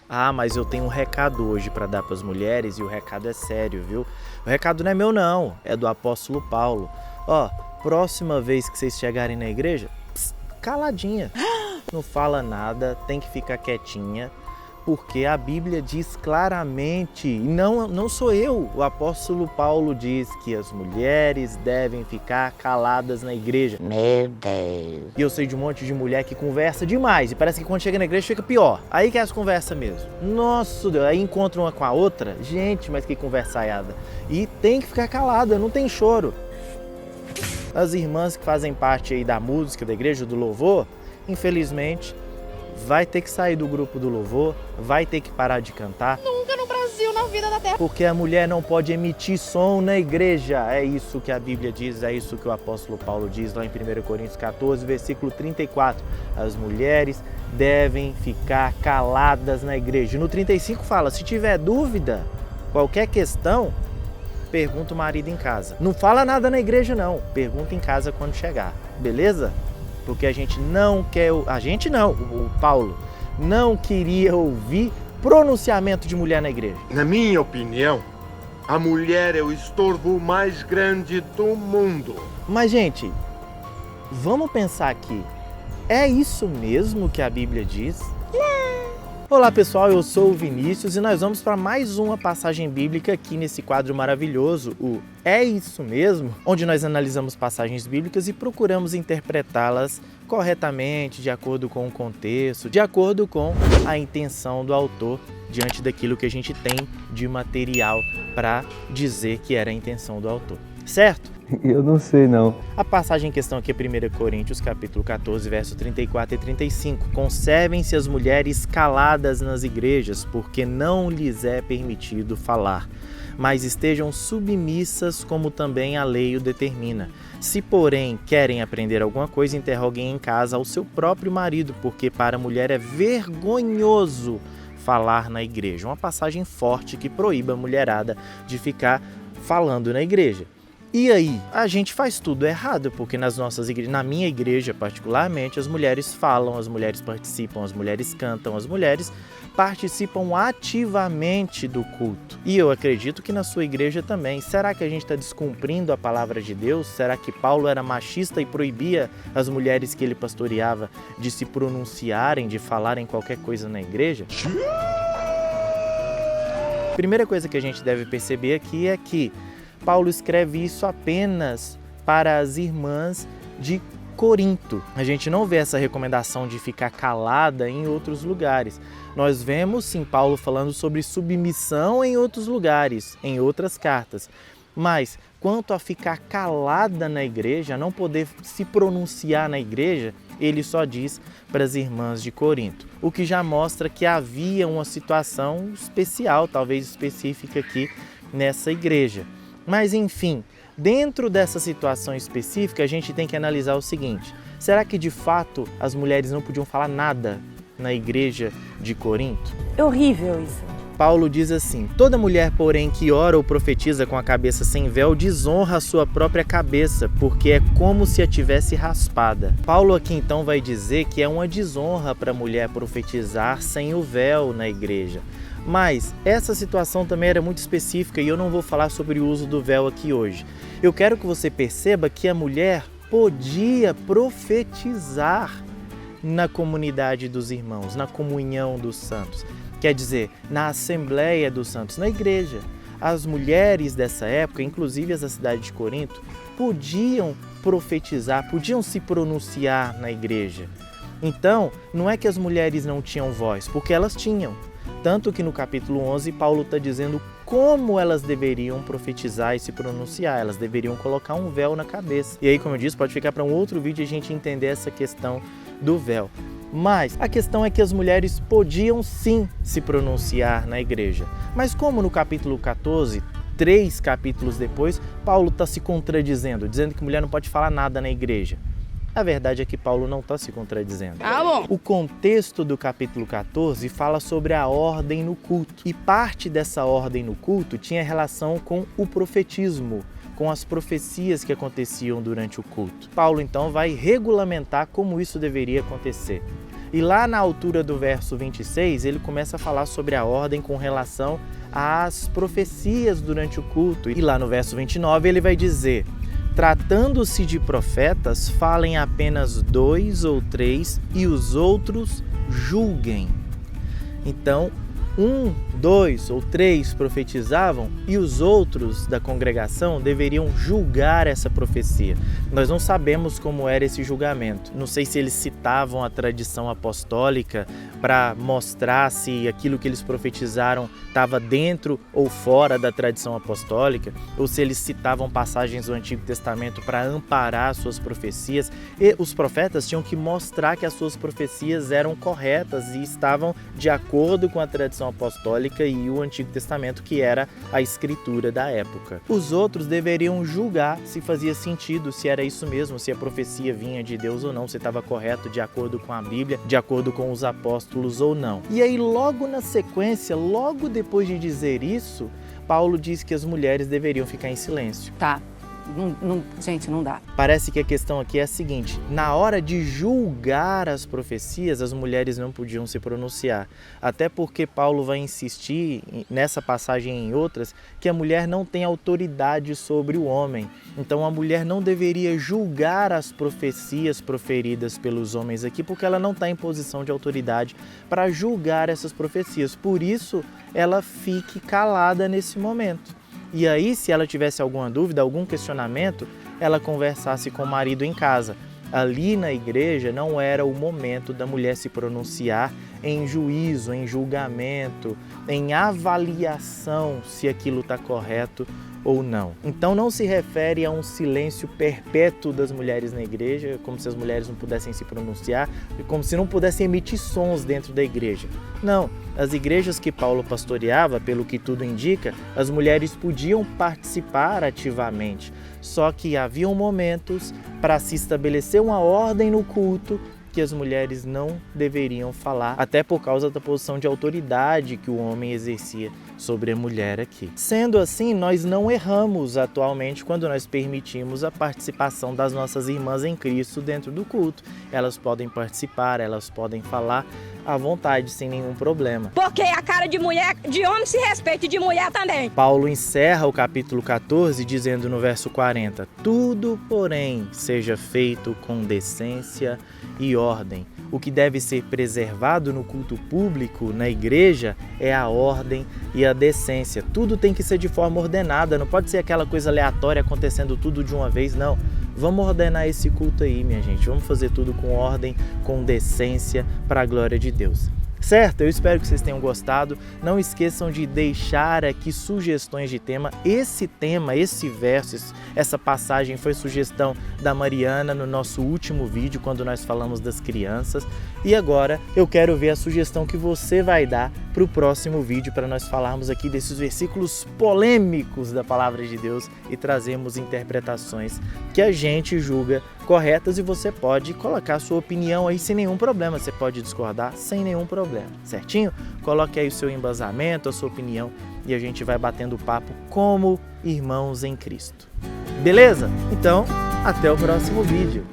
Ah, mas eu tenho um recado hoje para dar para as mulheres e o recado é sério, viu? O recado não é meu não, é do apóstolo Paulo. Ó, próxima vez que vocês chegarem na igreja, caladinha. Não fala nada, tem que ficar quietinha, porque a Bíblia diz claramente, e não sou eu, o apóstolo Paulo diz que as mulheres devem ficar caladas na igreja. Meu Deus. E eu sei de um monte de mulher que conversa demais, e parece que quando chega na igreja fica pior. Aí que é as conversas mesmo. Nossa Deus, aí encontra uma com a outra, gente, mas que conversaiada. E tem que ficar calada, não tem choro. As irmãs que fazem parte aí da música, da igreja, do louvor, infelizmente, vai ter que sair do grupo do louvor, vai ter que parar de cantar. Nunca no Brasil, na vida da terra. Porque a mulher não pode emitir som na igreja. É isso que a Bíblia diz, é isso que o apóstolo Paulo diz lá em 1 Coríntios 14, versículo 34. As mulheres devem ficar caladas na igreja. No 35 fala, se tiver dúvida, qualquer questão, pergunta o marido em casa. Não fala nada na igreja não, pergunta em casa quando chegar, beleza? Porque a gente não quer, o Paulo não queria ouvir pronunciamento de mulher na igreja. Na minha opinião, a mulher é o estorvo mais grande do mundo. Mas, gente, vamos pensar aqui, é isso mesmo que a Bíblia diz? Olá pessoal, eu sou o Vinícius e nós vamos para mais uma passagem bíblica aqui nesse quadro maravilhoso, o É Isso Mesmo?, onde nós analisamos passagens bíblicas e procuramos interpretá-las corretamente, de acordo com o contexto, de acordo com a intenção do autor, diante daquilo que a gente tem de material para dizer que era a intenção do autor, certo? Eu não sei não. A passagem em questão aqui é 1 Coríntios, capítulo 14, verso 34 e 35. Conservem-se as mulheres caladas nas igrejas, porque não lhes é permitido falar, mas estejam submissas como também a lei o determina. Se, porém, querem aprender alguma coisa, interroguem em casa ao seu próprio marido, porque para a mulher é vergonhoso falar na igreja. Uma passagem forte que proíbe a mulherada de ficar falando na igreja. E aí, a gente faz tudo errado, porque nas nossas igrejas, na minha igreja particularmente, as mulheres falam, as mulheres participam, as mulheres cantam, as mulheres participam ativamente do culto. E eu acredito que na sua igreja também. Será que a gente está descumprindo a palavra de Deus? Será que Paulo era machista e proibia as mulheres que ele pastoreava de se pronunciarem, de falarem qualquer coisa na igreja? Primeira coisa que a gente deve perceber aqui é que Paulo escreve isso apenas para as irmãs de Corinto. A gente não vê essa recomendação de ficar calada em outros lugares. Nós vemos, sim, Paulo falando sobre submissão em outros lugares, em outras cartas. Mas, quanto a ficar calada na igreja, não poder se pronunciar na igreja, ele só diz para as irmãs de Corinto. O que já mostra que havia uma situação especial, talvez específica aqui nessa igreja. Mas, enfim, dentro dessa situação específica, a gente tem que analisar o seguinte: será que de fato as mulheres não podiam falar nada na igreja de Corinto? É horrível isso. Paulo diz assim: toda mulher, porém, que ora ou profetiza com a cabeça sem véu, desonra a sua própria cabeça, porque é como se a tivesse raspada. Paulo aqui então vai dizer que é uma desonra para a mulher profetizar sem o véu na igreja. Mas essa situação também era muito específica e eu não vou falar sobre o uso do véu aqui hoje. Eu quero que você perceba que a mulher podia profetizar na comunidade dos irmãos, na comunhão dos santos. Quer dizer, na Assembleia dos Santos, na igreja. As mulheres dessa época, inclusive as da cidade de Corinto, podiam profetizar, podiam se pronunciar na igreja. Então, não é que as mulheres não tinham voz, porque elas tinham. Tanto que no capítulo 11, Paulo está dizendo como elas deveriam profetizar e se pronunciar. Elas deveriam colocar um véu na cabeça. E aí, como eu disse, pode ficar para um outro vídeo a gente entender essa questão do véu. Mas a questão é que as mulheres podiam sim se pronunciar na igreja. Mas como no capítulo 14, 3 capítulos depois, Paulo está se contradizendo, dizendo que mulher não pode falar nada na igreja. A verdade é que Paulo não está se contradizendo. Bom. O contexto do capítulo 14 fala sobre a ordem no culto. E parte dessa ordem no culto tinha relação com o profetismo, com as profecias que aconteciam durante o culto. Paulo então vai regulamentar como isso deveria acontecer. E lá na altura do verso 26, ele começa a falar sobre a ordem com relação às profecias durante o culto. E lá no verso 29 ele vai dizer: tratando-se de profetas, falem apenas 2 ou 3 e os outros julguem. Então, 1, 2 ou 3 profetizavam e os outros da congregação deveriam julgar essa profecia. Nós não sabemos como era esse julgamento. Não sei se eles citavam a tradição apostólica para mostrar se aquilo que eles profetizaram estava dentro ou fora da tradição apostólica, ou se eles citavam passagens do Antigo Testamento para amparar suas profecias. E os profetas tinham que mostrar que as suas profecias eram corretas e estavam de acordo com a tradição apostólica e o Antigo Testamento, que era a escritura da época. Os outros deveriam julgar se fazia sentido, se era isso mesmo, se a profecia vinha de Deus ou não, se estava correto de acordo com a Bíblia, de acordo com os apóstolos ou não. E aí, logo na sequência, logo depois de dizer isso, Paulo diz que as mulheres deveriam ficar em silêncio. Tá. Gente, não dá. Parece que a questão aqui é a seguinte: na hora de julgar as profecias, as mulheres não podiam se pronunciar. Até porque Paulo vai insistir nessa passagem e em outras que a mulher não tem autoridade sobre o homem. Então a mulher não deveria julgar as profecias proferidas pelos homens aqui, porque ela não está em posição de autoridade para julgar essas profecias. Por isso, ela fique calada nesse momento. E aí, se ela tivesse alguma dúvida, algum questionamento, ela conversasse com o marido em casa. Ali na igreja não era o momento da mulher se pronunciar em juízo, em julgamento, em avaliação se aquilo está correto ou não. Então não se refere a um silêncio perpétuo das mulheres na igreja, como se as mulheres não pudessem se pronunciar, como se não pudessem emitir sons dentro da igreja. Não, as igrejas que Paulo pastoreava, pelo que tudo indica, as mulheres podiam participar ativamente, só que haviam momentos para se estabelecer uma ordem no culto que as mulheres não deveriam falar, até por causa da posição de autoridade que o homem exercia sobre a mulher aqui. Sendo assim, nós não erramos atualmente quando nós permitimos a participação das nossas irmãs em Cristo dentro do culto. Elas podem participar, elas podem falar à vontade, sem nenhum problema. Porque a cara de mulher, de homem se respeita e de mulher também. Paulo encerra o capítulo 14 dizendo no verso 40: tudo, porém, seja feito com decência e ordem. O que deve ser preservado no culto público, na igreja, é a ordem e a decência. Tudo tem que ser de forma ordenada, não pode ser aquela coisa aleatória acontecendo tudo de uma vez, não. Vamos ordenar esse culto aí, minha gente. Vamos fazer tudo com ordem, com decência, para a glória de Deus. Certo? Eu espero que vocês tenham gostado. Não esqueçam de deixar aqui sugestões de tema. Esse verso, essa passagem foi sugestão da Mariana no nosso último vídeo, quando nós falamos das crianças. E agora eu quero ver a sugestão que você vai dar para o próximo vídeo, para nós falarmos aqui desses versículos polêmicos da Palavra de Deus e trazermos interpretações que a gente julga corretas, e você pode colocar a sua opinião aí sem nenhum problema. Você pode discordar sem nenhum problema, certinho? Coloque aí o seu embasamento, a sua opinião, e a gente vai batendo papo como irmãos em Cristo. Beleza? Então, até o próximo vídeo.